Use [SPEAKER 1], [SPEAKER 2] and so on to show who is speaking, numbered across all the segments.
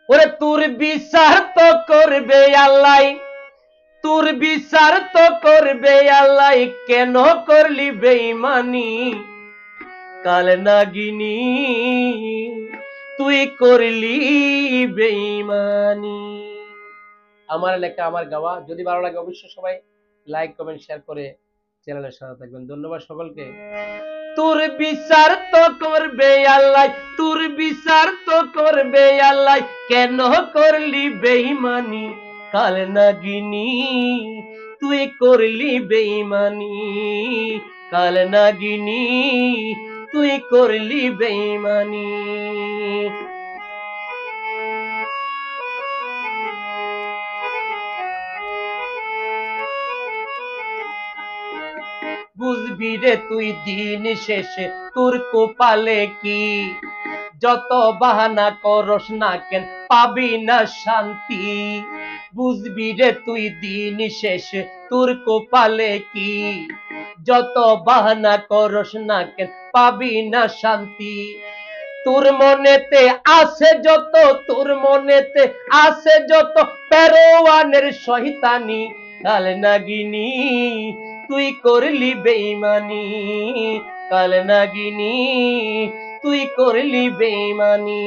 [SPEAKER 1] ওরে তোর বিচার তো করবে আল্লাহ, তোর বিচার তো করবে আল্লাহ, কেন করলি বেঈমানি কাল নাগিনী, তুই করলি বেঈমানি। আমার লেখা, আমার গাওয়া। যদি ভালো লাগে অবশ্যই সবাই লাইক কমেন্ট শেয়ার করে চ্যানেলের সাথে থাকবেন। ধন্যবাদ সকলকে। তোর বিচার তো করবে আল্লাহ, তোর বিচার তো করবে আল্লাহ, কেন করলি বেঈমানি কাল নাগিনী, তুই করলি বেঈমানি কাল নাগিনী, তুই করলি বেঈমানি। বুঝবি রে তুই দিন শেষে তোর কপালে কি, যত বাহানা করস না কেন পাবি না শান্তি। বুঝবি রে তুই দিন শেষে তোর কপালে কি, যত বাহানা করস না কেন পাবি না শান্তি। তোর মনেতে আছে যত, তোর মনেতে আছে যত পেরোয়ানের শয়তানি কাল নাগিনী, তুই করলি বেঈমানি কাল নাগিনী, তুই করলি বেঈমানি।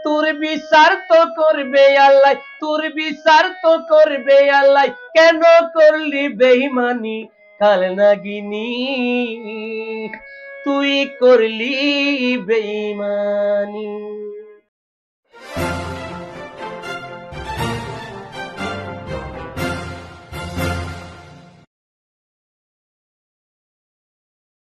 [SPEAKER 1] তোর বিচার তো করবে আল্লাহ, তোর বিচার তো করবে আল্লাহ, কেন করলি বেঈমানি কাল নাগিনী, তুই করলি বেঈমানি।